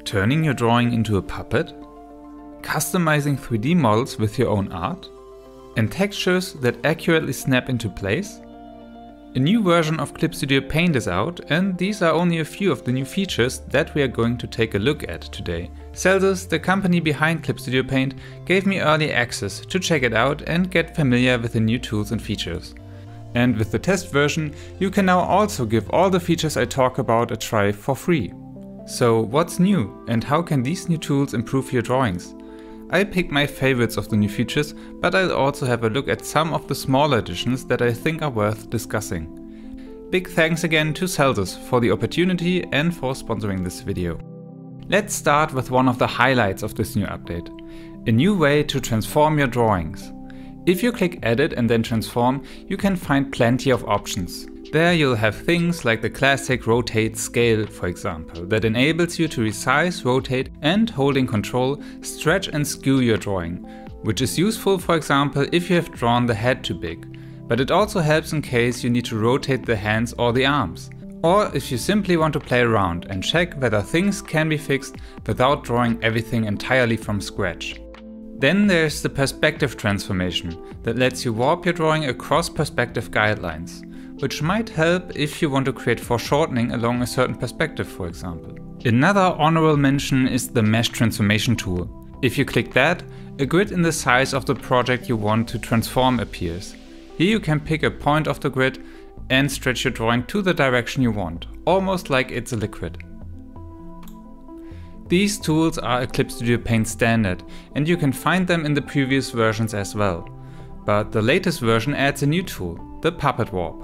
Turning your drawing into a puppet? Customizing 3D models with your own art? And textures that accurately snap into place? A new version of ClipStudio Paint is out, and these are only a few of the new features that we are going to take a look at today. Celsius, the company behind ClipStudio Paint, gave me early access to check it out and get familiar with the new tools and features. And with the test version, you can now also give all the features I talk about a try for free. So what's new, and how can these new tools improve your drawings? I picked my favorites of the new features, but I'll also have a look at some of the smaller additions that I think are worth discussing. Big thanks again to Celsius for the opportunity and for sponsoring this video. Let's start with one of the highlights of this new update: a new way to transform your drawings. If you click Edit and then Transform, you can find plenty of options. There you'll have things like the classic rotate scale, for example, that enables you to resize, rotate and, holding control, stretch and skew your drawing, which is useful, for example, if you have drawn the head too big. But it also helps in case you need to rotate the hands or the arms. Or if you simply want to play around and check whether things can be fixed without drawing everything entirely from scratch. Then there's the perspective transformation that lets you warp your drawing across perspective guidelines, which might help if you want to create foreshortening along a certain perspective, for example. Another honorable mention is the mesh transformation tool. If you click that, a grid in the size of the project you want to transform appears. Here you can pick a point of the grid and stretch your drawing to the direction you want, almost like it's a liquid. These tools are a ClipStudio Paint standard, and you can find them in the previous versions as well. But the latest version adds a new tool, the Puppet Warp.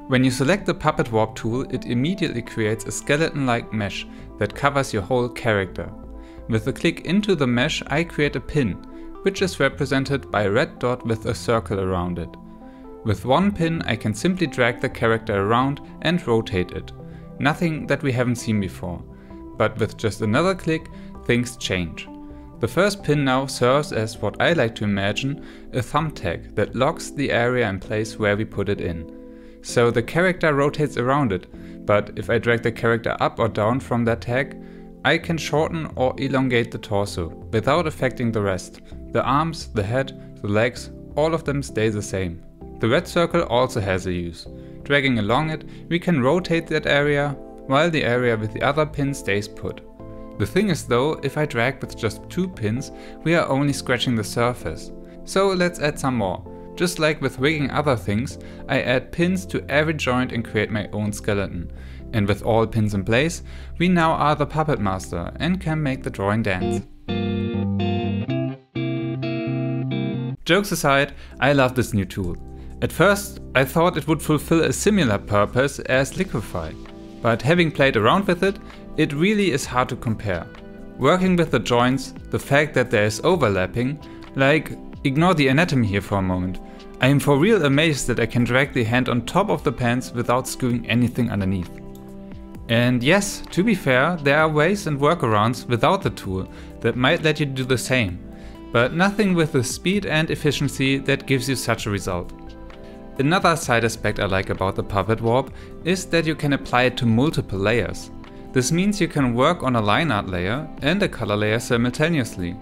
When you select the Puppet Warp tool, it immediately creates a skeleton-like mesh that covers your whole character. With a click into the mesh, I create a pin, which is represented by a red dot with a circle around it. With one pin, I can simply drag the character around and rotate it. Nothing that we haven't seen before. But with just another click, things change. The first pin now serves as what I like to imagine a thumbtack that locks the area in place where we put it in. So the character rotates around it, but if I drag the character up or down from that tag, I can shorten or elongate the torso without affecting the rest. The arms, the head, the legs, all of them stay the same. The red circle also has a use. Dragging along it, we can rotate that area, while the area with the other pin stays put. The thing is though, if I drag with just 2 pins, we are only scratching the surface. So let's add some more. Just like with rigging other things, I add pins to every joint and create my own skeleton. And with all pins in place, we now are the puppet master and can make the drawing dance. Jokes aside, I love this new tool. At first, I thought it would fulfill a similar purpose as Liquify. But having played around with it, it really is hard to compare. Working with the joints, the fact that there is overlapping, like, ignore the anatomy here for a moment. I am for real amazed that I can drag the hand on top of the pants without skewing anything underneath. And yes, to be fair, there are ways and workarounds without the tool that might let you do the same, but nothing with the speed and efficiency that gives you such a result. Another side aspect I like about the Puppet Warp is that you can apply it to multiple layers. This means you can work on a line art layer and a color layer simultaneously,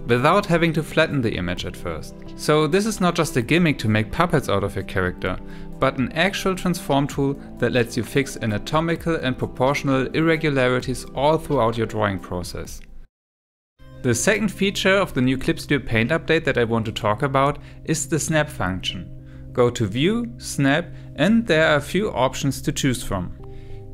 without having to flatten the image at first. So this is not just a gimmick to make puppets out of your character, but an actual transform tool that lets you fix anatomical and proportional irregularities all throughout your drawing process. The second feature of the new ClipStudio Paint update that I want to talk about is the snap function. Go to View, Snap, and there are a few options to choose from.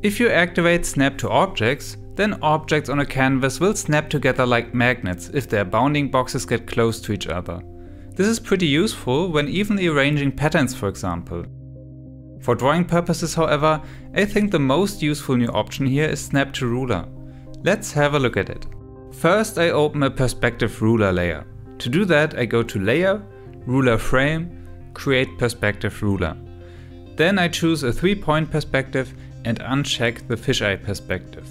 If you activate Snap to Objects, then objects on a canvas will snap together like magnets if their bounding boxes get close to each other. This is pretty useful when evenly arranging patterns, for example. For drawing purposes, however, I think the most useful new option here is Snap to Ruler. Let's have a look at it. First, I open a perspective ruler layer. To do that, I go to Layer, Ruler Frame, Create Perspective Ruler. Then I choose a 3-point perspective and uncheck the fisheye perspective.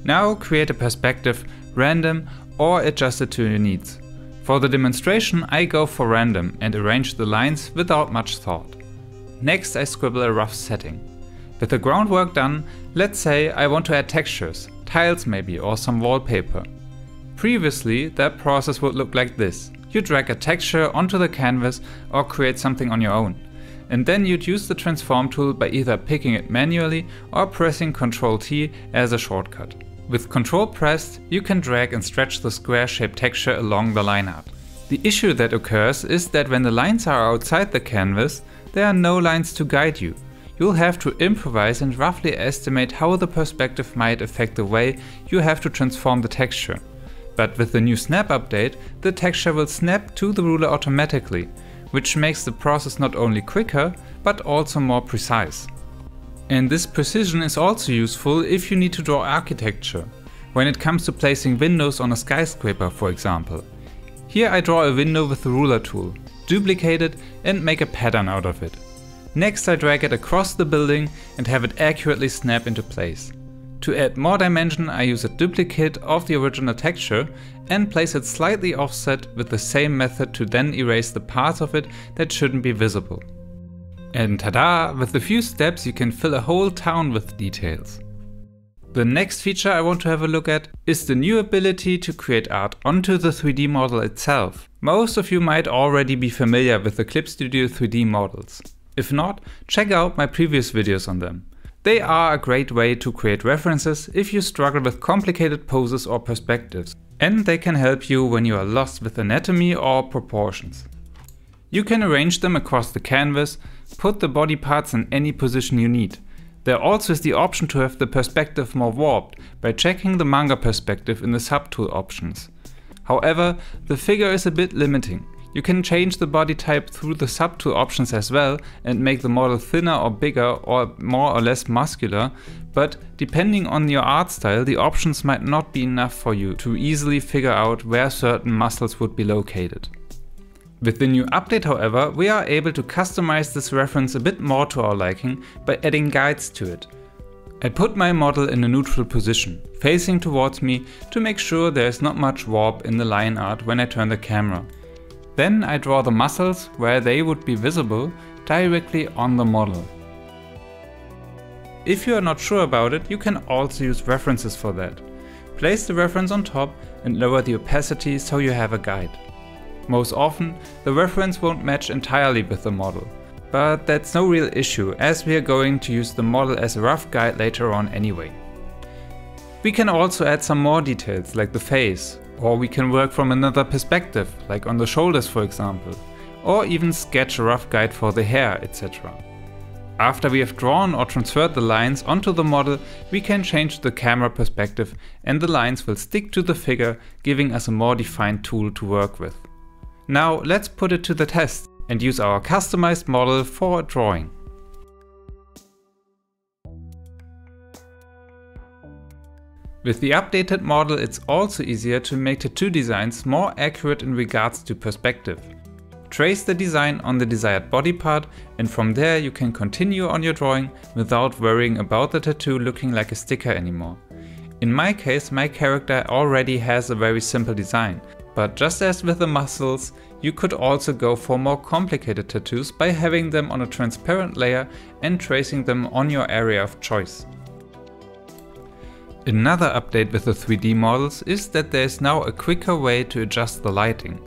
Now create a perspective, random, or adjust it to your needs. For the demonstration, I go for random and arrange the lines without much thought. Next, I scribble a rough setting. With the groundwork done, let's say I want to add textures, tiles maybe, or some wallpaper. Previously, that process would look like this. You drag a texture onto the canvas or create something on your own. And then you'd use the transform tool by either picking it manually or pressing Ctrl-T as a shortcut. With Ctrl pressed, you can drag and stretch the square-shaped texture along the line art. The issue that occurs is that when the lines are outside the canvas, there are no lines to guide you. You'll have to improvise and roughly estimate how the perspective might affect the way you have to transform the texture. But with the new snap update, the texture will snap to the ruler automatically, which makes the process not only quicker, but also more precise. And this precision is also useful if you need to draw architecture, when it comes to placing windows on a skyscraper, for example. Here I draw a window with the ruler tool, duplicate it and make a pattern out of it. Next I drag it across the building and have it accurately snap into place. To add more dimension, I use a duplicate of the original texture and place it slightly offset with the same method to then erase the parts of it that shouldn't be visible. And tada! With a few steps you can fill a whole town with details. The next feature I want to have a look at is the new ability to create art onto the 3D model itself. Most of you might already be familiar with the ClipStudio 3D models. If not, check out my previous videos on them. They are a great way to create references if you struggle with complicated poses or perspectives, and they can help you when you are lost with anatomy or proportions. You can arrange them across the canvas, put the body parts in any position you need. There also is the option to have the perspective more warped by checking the manga perspective in the subtool options. However, the figure is a bit limiting. You can change the body type through the subtool options as well and make the model thinner or bigger or more or less muscular, but depending on your art style, the options might not be enough for you to easily figure out where certain muscles would be located. With the new update, however, we are able to customize this reference a bit more to our liking by adding guides to it. I put my model in a neutral position, facing towards me to make sure there is not much warp in the line art when I turn the camera. Then I draw the muscles where they would be visible directly on the model. If you are not sure about it, you can also use references for that. Place the reference on top and lower the opacity so you have a guide. Most often, the reference won't match entirely with the model, but that's no real issue as we are going to use the model as a rough guide later on anyway. We can also add some more details like the face, or we can work from another perspective, like on the shoulders for example, or even sketch a rough guide for the hair, etc. After we have drawn or transferred the lines onto the model, we can change the camera perspective and the lines will stick to the figure, giving us a more defined tool to work with. Now let's put it to the test and use our customized model for drawing. With the updated model, it's also easier to make tattoo designs more accurate in regards to perspective. Trace the design on the desired body part and from there you can continue on your drawing without worrying about the tattoo looking like a sticker anymore. In my case, my character already has a very simple design, but just as with the muscles, you could also go for more complicated tattoos by having them on a transparent layer and tracing them on your area of choice. Another update with the 3D models is that there is now a quicker way to adjust the lighting.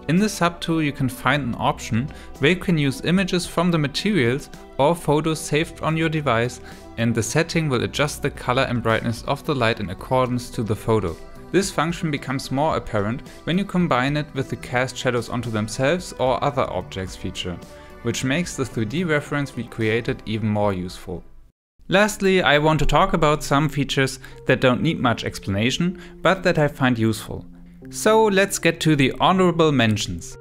In the subtool you can find an option where you can use images from the materials or photos saved on your device, and the setting will adjust the color and brightness of the light in accordance to the photo. This function becomes more apparent when you combine it with the cast shadows onto themselves or other objects feature, which makes the 3D reference we created even more useful. Lastly, I want to talk about some features that don't need much explanation, but that I find useful. So let's get to the honorable mentions.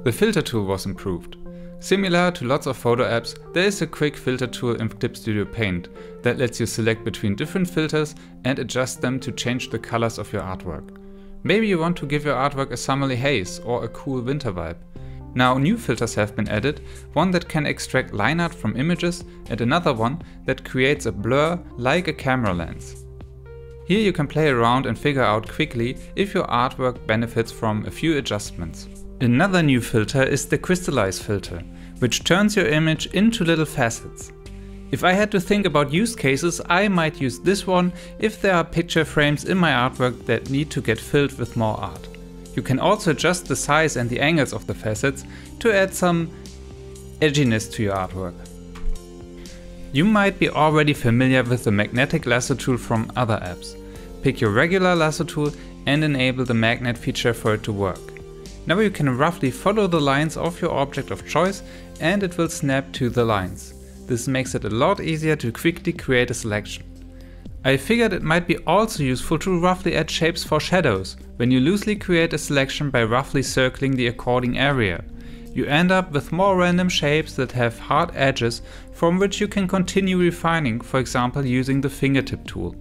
The filter tool was improved. Similar to lots of photo apps, there is a quick filter tool in ClipStudio Paint that lets you select between different filters and adjust them to change the colors of your artwork. Maybe you want to give your artwork a summery haze or a cool winter vibe. Now new filters have been added, one that can extract line art from images and another one that creates a blur like a camera lens. Here you can play around and figure out quickly if your artwork benefits from a few adjustments. Another new filter is the crystallize filter, which turns your image into little facets. If I had to think about use cases, I might use this one if there are picture frames in my artwork that need to get filled with more art. You can also adjust the size and the angles of the facets to add some edginess to your artwork. You might be already familiar with the magnetic lasso tool from other apps. Pick your regular lasso tool and enable the magnet feature for it to work. Now you can roughly follow the lines of your object of choice and it will snap to the lines. This makes it a lot easier to quickly create a selection. I figured it might be also useful to roughly add shapes for shadows, when you loosely create a selection by roughly circling the according area. You end up with more random shapes that have hard edges from which you can continue refining, for example using the fingertip tool.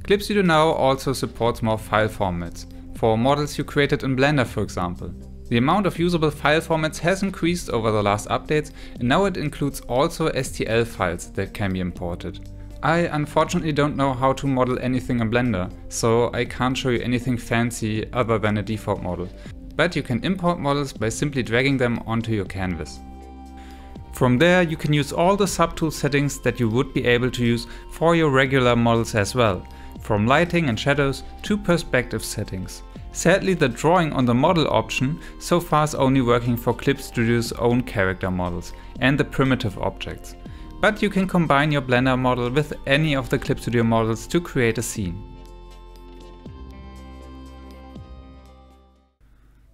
ClipStudio now also supports more file formats, for models you created in Blender for example. The amount of usable file formats has increased over the last updates and now it includes also STL files that can be imported. I unfortunately don't know how to model anything in Blender, so I can't show you anything fancy other than a default model. But you can import models by simply dragging them onto your canvas. From there you can use all the subtool settings that you would be able to use for your regular models as well, from lighting and shadows to perspective settings. Sadly, the drawing on the model option so far is only working for ClipStudio's own character models and the primitive objects. But you can combine your Blender model with any of the ClipStudio models to create a scene.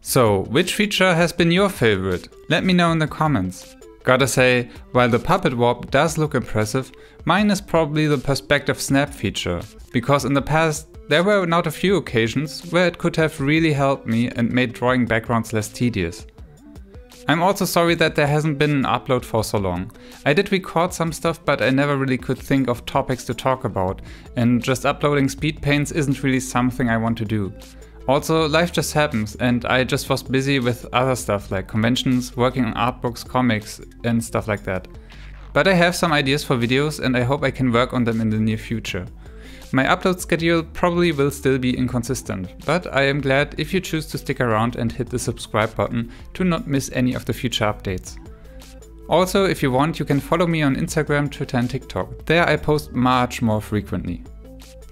So, which feature has been your favorite? Let me know in the comments. Gotta say, while the puppet warp does look impressive, mine is probably the perspective snap feature, because in the past there were not a few occasions where it could have really helped me and made drawing backgrounds less tedious. I'm also sorry that there hasn't been an upload for so long. I did record some stuff, but I never really could think of topics to talk about, and just uploading speed paints isn't really something I want to do. Also, life just happens and I just was busy with other stuff like conventions, working on art books, comics and stuff like that. But I have some ideas for videos and I hope I can work on them in the near future. My upload schedule probably will still be inconsistent, but I am glad if you choose to stick around and hit the subscribe button to not miss any of the future updates. Also, if you want, you can follow me on Instagram, Twitter and TikTok. There I post much more frequently.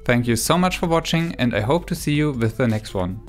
Thank you so much for watching and I hope to see you with the next one.